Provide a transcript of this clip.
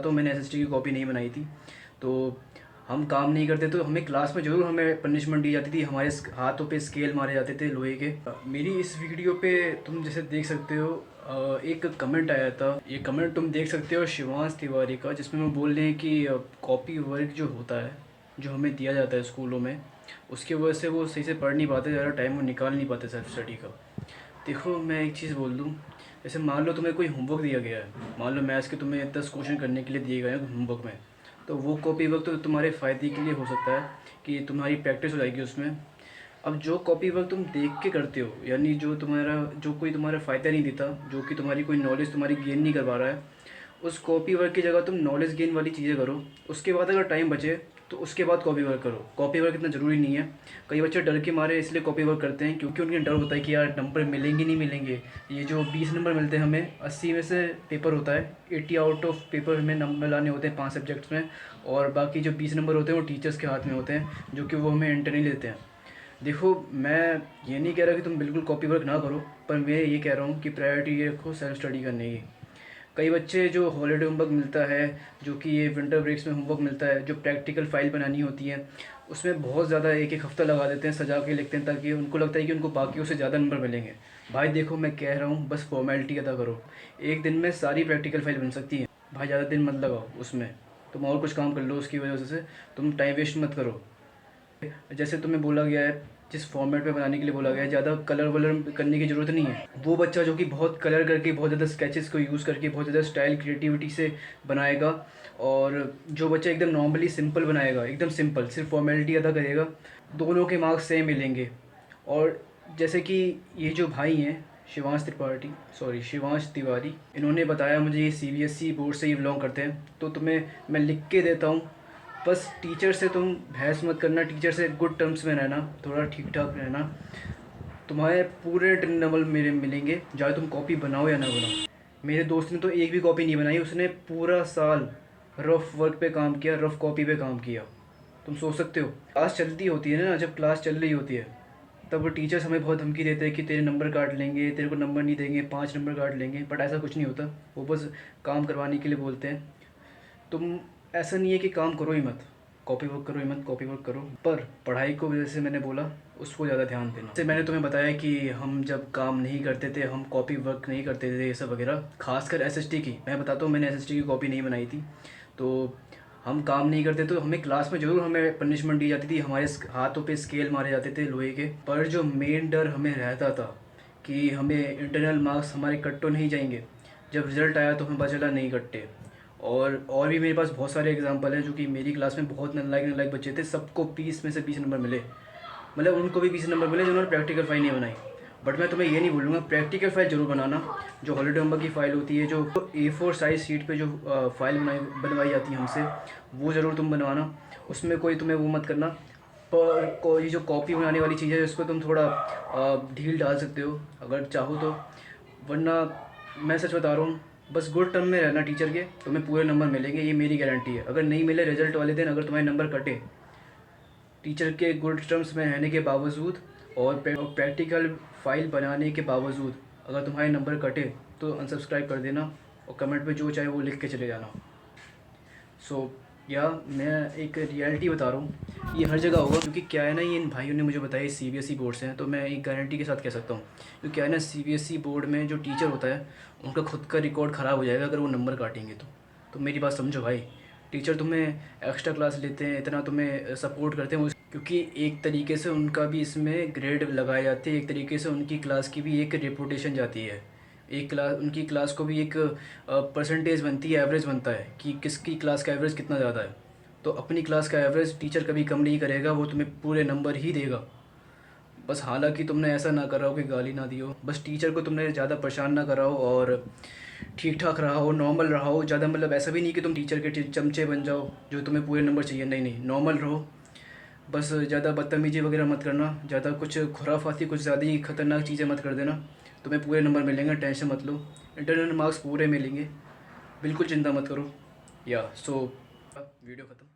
तो मैंने एसएसटी की कॉपी नहीं बनाई थी। तो हम काम नहीं करते तो हमें क्लास में ज़रूर हमें पनिशमेंट दी जाती थी, हमारे हाथों पे स्केल मारे जाते थे लोहे के। मेरी इस वीडियो पे तुम जैसे देख सकते हो एक कमेंट आया था, ये कमेंट तुम देख सकते हो शिवांश तिवारी का, जिसमें वो बोल रहे हैं कि कॉपी वर्क जो होता है, जो हमें दिया जाता है स्कूलों में, उसकी वजह से वो सही से पढ़ नहीं पाते, ज़्यादा टाइम वो निकाल नहीं पाते सेल्फ स्टडी का। देखो मैं एक चीज़ बोल दूँ, जैसे मान लो तुम्हें कोई होमवर्क दिया गया है, मान लो मैथ्स के तुम्हें 10 क्वेश्चन करने के लिए दिए गए हैं होमवर्क में, तो वो कॉपी वर्क तो तुम्हारे फ़ायदे के लिए हो सकता है कि तुम्हारी प्रैक्टिस हो जाएगी उसमें। अब जो कॉपी वर्क तुम देख के करते हो, यानी जो कोई तुम्हारा फ़ायदा नहीं देता, जो कि तुम्हारी कोई नॉलेज तुम्हारी गेन नहीं कर पा रहा है, उस कॉपी वर्क की जगह तुम नॉलेज गेन वाली चीज़ें करो। उसके बाद अगर टाइम बचे तो उसके बाद कॉपी वर्क करो। कॉपी वर्क इतना ज़रूरी नहीं है। कई बच्चे डर के मारे इसलिए कॉपी वर्क करते हैं क्योंकि उनके डर होता है कि यार नंबर मिलेंगे नहीं मिलेंगे। ये जो 20 नंबर मिलते हैं हमें, 80 में से पेपर होता है, 80 आउट ऑफ पेपर हमें नंबर लाने होते हैं 5 सब्जेक्ट्स में, और बाकी जो 20 नंबर होते हैं वो टीचर्स के हाथ में होते हैं, जो कि वो हमें इंटरनली देते हैं। देखो मैं ये नहीं कह रहा कि तुम बिल्कुल कॉपी वर्क ना करो, पर मैं ये कह रहा हूँ कि प्रायोरिटी ये रखो सेल्फ स्टडी करने की। कई बच्चे जो हॉलीडे होमवर्क मिलता है, जो कि ये विंटर ब्रेक्स में होमवर्क मिलता है, जो प्रैक्टिकल फ़ाइल बनानी होती है, उसमें बहुत ज़्यादा एक एक हफ़्ता लगा देते हैं, सजा के लिखते हैं, ताकि उनको लगता है कि उनको बाकियों से ज़्यादा नंबर मिलेंगे। भाई देखो मैं कह रहा हूँ बस फॉर्मेलिटी अदा करो। एक दिन में सारी प्रैक्टिकल फ़ाइल बन सकती है भाई, ज़्यादा दिन मत लगाओ उसमें, तुम और कुछ काम कर लो उसकी वजह से। तुम टाइम वेस्ट मत करो। जैसे तुम्हें बोला गया है, जिस फॉर्मेट में बनाने के लिए बोला गया है, ज़्यादा कलर वलर करने की ज़रूरत नहीं है। वो बच्चा जो कि बहुत कलर करके, बहुत ज़्यादा स्केचेस को यूज़ करके, बहुत ज़्यादा स्टाइल क्रिएटिविटी से बनाएगा, और जो बच्चा एकदम नॉर्मली सिंपल बनाएगा, एकदम सिंपल सिर्फ फॉर्मेलिटी अदा करेगा, दोनों के मार्क्स सेम मिलेंगे। और जैसे कि ये जो भाई हैं शिवांश तिवारी, इन्होंने बताया मुझे, ये सीबीएसई बोर्ड से ही बिलोंग करते हैं। तो तुम्हें मैं लिख के देता हूँ, बस टीचर से तुम बहस मत करना, टीचर से गुड टर्म्स में रहना, थोड़ा ठीक ठाक रहना। तुम्हारे पूरे 10 नंबर मेरे मिलेंगे, चाहे तुम कॉपी बनाओ या ना बनाओ। मेरे दोस्त ने तो एक भी कॉपी नहीं बनाई, उसने पूरा साल रफ वर्क पे काम किया, रफ कॉपी पे काम किया। तुम सोच सकते हो, क्लास चलती होती है ना, जब क्लास चल रही होती है तब टीचर्स हमें बहुत धमकी देते हैं कि तेरे नंबर काट लेंगे, तेरे को नंबर नहीं देंगे, 5 नंबर काट लेंगे, बट ऐसा कुछ नहीं होता। वो बस काम करवाने के लिए बोलते हैं। तुम, ऐसा नहीं है कि काम करो ही मत, कॉपी वर्क करो ही मत, कॉपी वर्क करो, पर पढ़ाई को जैसे मैंने बोला उसको ज़्यादा ध्यान देना। जैसे मैंने तुम्हें बताया कि हम जब काम नहीं करते थे, हम कॉपी वर्क नहीं करते थे, ये सब वगैरह, खासकर एसएसटी की मैं बताता हूँ, मैंने एसएसटी की कॉपी नहीं बनाई थी। तो हम काम नहीं करते तो हमें क्लास में ज़रूर हमें पनिशमेंट दी जाती थी, हमारे हाथों पे स्केल मारे जाते थे लोहे के। पर जो मेन डर हमें रहता था कि हमें इंटरनल मार्क्स हमारे कट तो नहीं जाएंगे, जब रिज़ल्ट आया तो हमें पता चला नहीं कट्टे। और भी मेरे पास बहुत सारे एग्जांपल हैं, जो कि मेरी क्लास में बहुत नालायक बच्चे थे, सबको 20 में से 20 नंबर मिले, मतलब उनको भी 20 नंबर मिले जिन्होंने प्रैक्टिकल फाइल नहीं बनाई। बट मैं तुम्हें ये नहीं बोलूँगा, प्रैक्टिकल फ़ाइल ज़रूर बनाना। जो हॉलीडे होमवर्क की फ़ाइल होती है, जो A4 साइज़ शीट पे जो फ़ाइल बनवाई जाती है हमसे, वो ज़रूर तुम बनवाना। उसमें कोई तुम्हें वो मत करना। पर कोई जो कॉपी बनाने वाली चीज़ है, उस पर तुम थोड़ा ढील डाल सकते हो अगर चाहो तो, वरना मैं सच बता रहा हूँ, बस गुड टर्म में रहना टीचर के, तुम्हें पूरे नंबर मिलेंगे, ये मेरी गारंटी है। अगर नहीं मिले रिजल्ट वाले दिन, अगर तुम्हारे नंबर कटे टीचर के गुड टर्म्स में रहने के बावजूद और प्रैक्टिकल फ़ाइल बनाने के बावजूद, अगर तुम्हारे नंबर कटे तो अनसब्सक्राइब कर देना, और कमेंट पे जो चाहे वो लिख के चले जाना। सो या मैं एक रियलिटी बता रहा हूँ, ये हर जगह होगा, क्योंकि क्या है ना, ये इन भाइयों ने मुझे बताया सीबीएसई बोर्ड से हैं, तो मैं एक गारंटी के साथ कह सकता हूँ। क्योंकि क्या है ना, सीबीएसई बोर्ड में जो टीचर होता है, उनका खुद का रिकॉर्ड ख़राब हो जाएगा अगर वो नंबर काटेंगे तो मेरी बात समझो भाई। टीचर तुम्हें एक्स्ट्रा क्लास लेते हैं, इतना तुम्हें सपोर्ट करते हैं, क्योंकि एक तरीके से उनका भी इसमें ग्रेड लगाए जाते हैं, एक तरीके से उनकी क्लास की भी एक रेपुटेशन जाती है, उनकी क्लास को भी एक परसेंटेज बनती है, एवरेज बनता है कि किसकी क्लास का एवरेज कितना ज़्यादा है। तो अपनी क्लास का एवरेज टीचर कभी कम नहीं करेगा, वो तुम्हें पूरे नंबर ही देगा। बस हालांकि तुमने ऐसा ना कराओ कि गाली ना दियो, बस टीचर को तुमने ज़्यादा परेशान ना कराओ, और ठीक ठाक रहा हो, नॉर्मल रहा हो ज़्यादा, मतलब ऐसा भी नहीं कि तुम टीचर के चमचे बन जाओ जो तुम्हें पूरे नंबर चाहिए, नहीं नहीं, नॉर्मल रहो। बस ज़्यादा बदतमीजी वगैरह मत करना, ज़्यादा कुछ खुराफाती, कुछ ज़्यादा ही खतरनाक चीज़ें मत कर देना। तुम्हें पूरे नंबर मिलेंगे, टेंशन मत लो, इंटरनल मार्क्स पूरे मिलेंगे, बिल्कुल चिंता मत करो। या सो वीडियो ख़त्म।